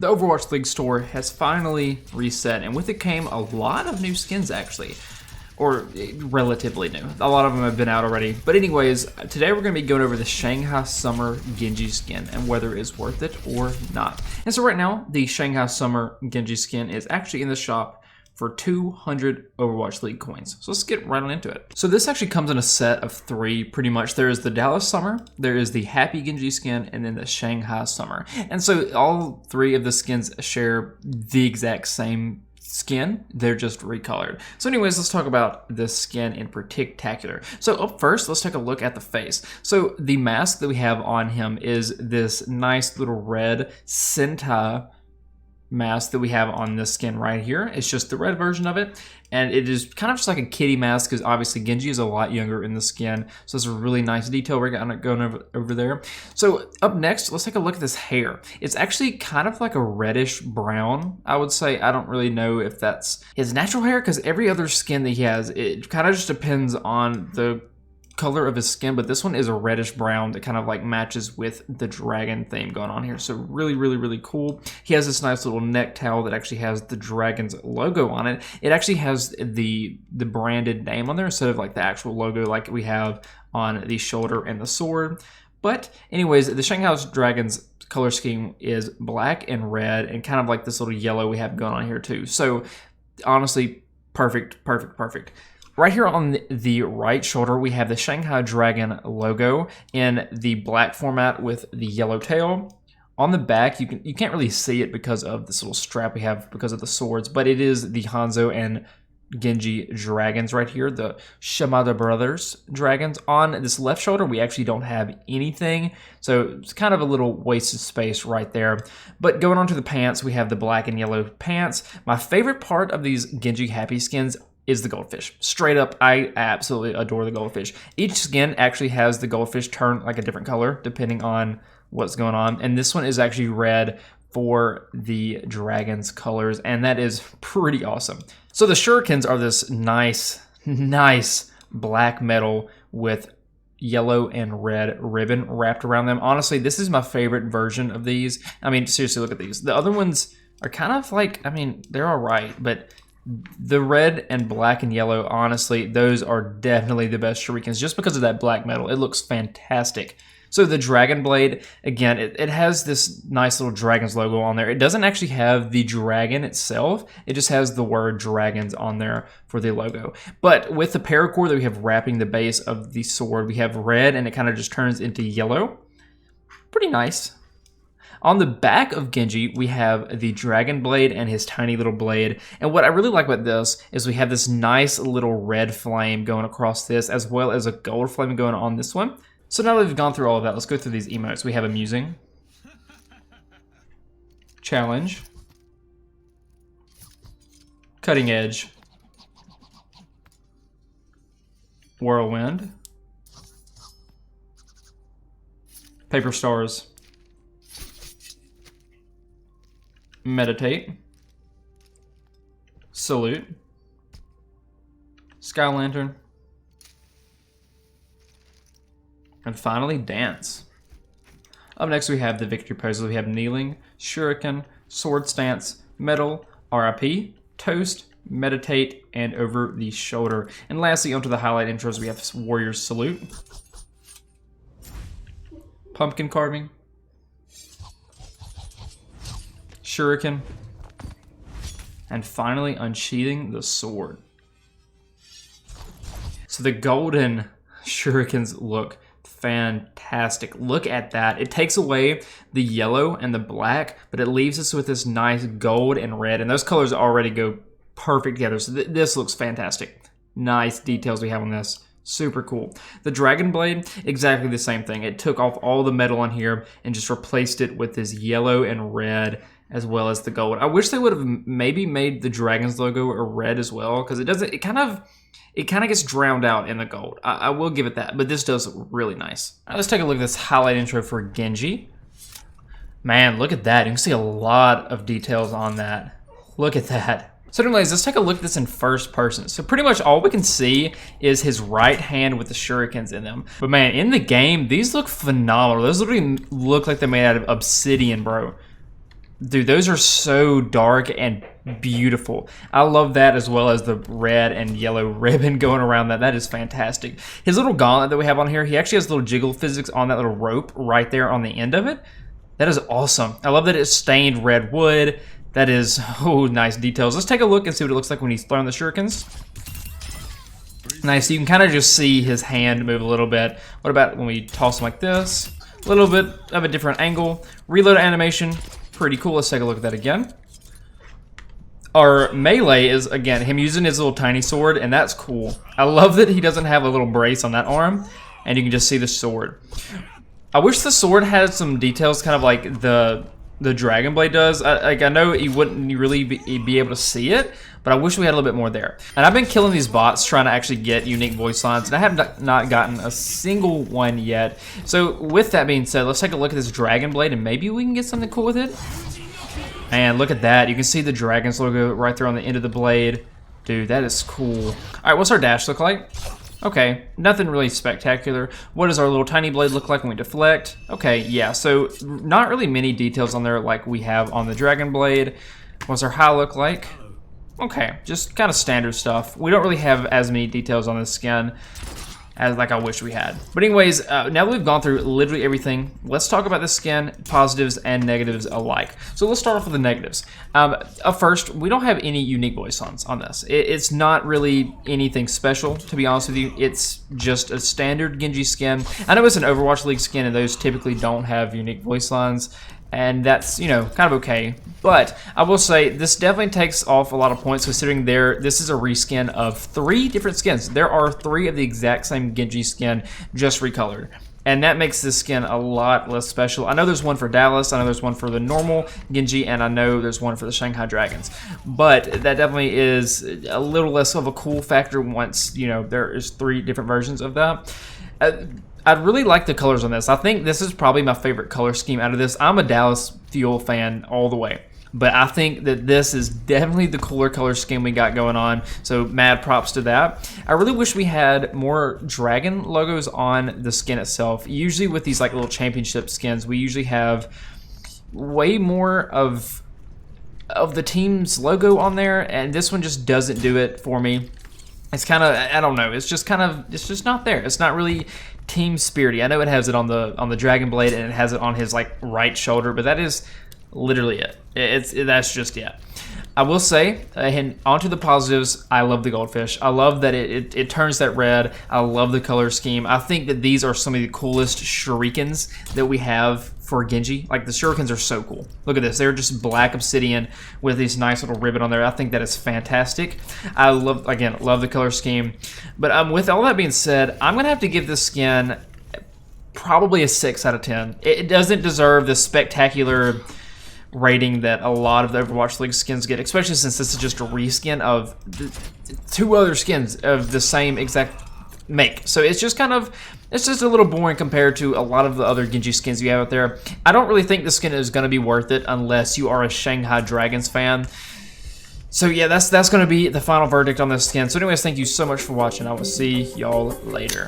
The Overwatch League store has finally reset, and with it came a lot of new skins, actually. Or relatively new. A lot of them have been out already. But anyways, today we're going to be going over the Shanghai Summer Genji skin and whether it's worth it or not. And so right now, the Shanghai Summer Genji skin is actually in the shop for 200 Overwatch League coins. So let's get right on into it. So this actually comes in a set of 3, pretty much. There is the Dallas Summer, there is the Happy Genji skin, and then the Shanghai Summer. And so all 3 of the skins share the exact same skin, they're just recolored. So anyways, let's talk about this skin in particular. So up first, let's take a look at the face. So the mask that we have on him is this nice little red Sentai mask that we have on this skin right here. It's just the red version of it, and it is kind of just like a kitty mask because obviously Genji is a lot younger in the skin, so it's a really nice detail we're going over there. So up next, let's take a look at this hair. It's actually kind of like a reddish brown, I would say. I don't really know if that's his natural hair because every other skin that he has, it kind of just depends on the color of his skin, but this one is a reddish brown that kind of like matches with the dragon theme going on here. So really cool. He has this nice little neck towel that actually has the dragon's logo on it. It actually has the branded name on there instead of like the actual logo like we have on the shoulder and the sword. But anyways, the Shanghai Dragon's color scheme is black and red and kind of like this little yellow we have going on here too. So honestly, perfect. Right here on the right shoulder, we have the Shanghai Dragon logo in the black format with the yellow tail. On the back, you can't really see it because of this little strap we have because of the swords, but it is the Hanzo and Genji dragons right here, the Shimada Brothers dragons. On this left shoulder, we actually don't have anything, so it's kind of a little wasted space right there. But going on to the pants, we have the black and yellow pants. My favorite part of these Genji Happy skins is the goldfish. Straight up, I absolutely adore the goldfish. Each skin actually has the goldfish turn like a different color depending on what's going on, and this one is actually red for the dragon's colors, and that is pretty awesome. So the shurikens are this nice black metal with yellow and red ribbon wrapped around them. Honestly, this is my favorite version of these. I mean, seriously, look at these. The other ones are kind of like, I mean, they're all right, but the red and black and yellow, honestly, those are definitely the best shurikens just because of that black metal. It looks fantastic. So the Dragon Blade, again, it has this nice little dragon's logo on there. It doesn't actually have the dragon itself. It just has the word dragons on there for the logo. But with the paracord that we have wrapping the base of the sword, we have red and it kind of just turns into yellow. Pretty nice. On the back of Genji, we have the Dragon Blade and his tiny little blade. And what I really like about this is we have this nice little red flame going across this, as well as a gold flame going on this one. So now that we've gone through all of that, let's go through these emotes. We have Amusing, Challenge, Cutting Edge, Whirlwind, Paper Stars, Meditate, Salute, Sky Lantern, and finally Dance. Up next we have the victory poses. We have Kneeling, Shuriken, Sword Stance, Medal, RIP, Toast, Meditate, and Over the Shoulder. And lastly, onto the highlight intros, we have Warrior's Salute, Pumpkin Carving, Shuriken, and finally unsheathing the sword. So the golden shurikens look fantastic. Look at that. It takes away the yellow and the black, but it leaves us with this nice gold and red, and those colors already go perfect together. So this looks fantastic. Nice details we have on this. Super cool. The Dragon Blade, exactly the same thing. It took off all the metal on here and just replaced it with this yellow and red as well as the gold. I wish they would have maybe made the dragon's logo a red as well, because it kind of gets drowned out in the gold. I will give it that, but this does look really nice. All right, let's take a look at this highlight intro for Genji. Man, look at that. You can see a lot of details on that. Look at that. So anyways, let's take a look at this in first person. So pretty much all we can see is his right hand with the shurikens in them. But man, in the game, these look phenomenal. Those literally look like they're made out of obsidian, bro. Dude, those are so dark and beautiful. I love that, as well as the red and yellow ribbon going around that. That is fantastic. His little gauntlet that we have on here, he actually has little jiggle physics on that little rope right there on the end of it. That is awesome. I love that it's stained red wood. That is, oh, nice details. Let's take a look and see what it looks like when he's throwing the shurikens. Nice, you can kind of just see his hand move a little bit. What about when we toss him like this? A little bit of a different angle. Reload animation, pretty cool. Let's take a look at that again. Our melee is, again, him using his little tiny sword, and that's cool. I love that he doesn't have a little brace on that arm, and you can just see the sword. I wish the sword had some details, kind of like the Dragon Blade does. I know you wouldn't really be able to see it, but I wish we had a little bit more there. And I've been killing these bots trying to actually get unique voice lines, and I have not gotten a single one yet. So with that being said, let's take a look at this Dragon Blade, and maybe we can get something cool with it. And look at that. You can see the Dragon's logo right there on the end of the blade. Dude, that is cool. All right, what's our dash look like? Okay, nothing really spectacular. What does our little tiny blade look like when we deflect? Okay, yeah, so not really many details on there like we have on the Dragon Blade. What's our high look like? Okay, just kind of standard stuff. We don't really have as many details on this skin as like I wish we had. But anyways, now that we've gone through literally everything, let's talk about the skin, positives and negatives alike. So let's start off with the negatives. First, we don't have any unique voice lines on this. It's not really anything special, to be honest with you. It's just a standard Genji skin. I know it's an Overwatch League skin, and those typically don't have unique voice lines, and that's, you know, kind of okay. But I will say this definitely takes off a lot of points, considering this is a reskin of 3 different skins. There are 3 of the exact same Genji skin, just recolored. And that makes this skin a lot less special. I know there's one for Dallas, I know there's one for the normal Genji, and I know there's one for the Shanghai Dragons. But that definitely is a little less of a cool factor once, you know, there is 3 different versions of that. I really like the colors on this. I think this is probably my favorite color scheme out of this. I'm a Dallas Fuel fan all the way, but I think that this is definitely the cooler color scheme we got going on, so mad props to that. I really wish we had more dragon logos on the skin itself. Usually with these like little championship skins, we usually have way more of the team's logo on there, and this one just doesn't do it for me. It's kind of, I don't know, it's just not there. It's not really team spirity. I know it has it on the Dragon Blade, and it has it on his like right shoulder, but that is literally it. That's just it. I will say, onto the positives, I love the goldfish. I love that it turns that red. I love the color scheme. I think that these are some of the coolest shurikens that we have for Genji. Like, the shurikens are so cool. Look at this. They're just black obsidian with this nice little ribbon on there. I think that is fantastic. I love the color scheme. But with all that being said, I'm going to have to give this skin probably a 6 out of 10. It doesn't deserve the spectacular rating that a lot of the Overwatch League skins get, especially since this is just a reskin of 2 other skins of the same exact make. So it's just a little boring compared to a lot of the other Genji skins you have out there. I don't really think the skin is going to be worth it unless you are a Shanghai Dragons fan. So yeah, that's going to be the final verdict on this skin. So anyways, thank you so much for watching. I will see y'all later.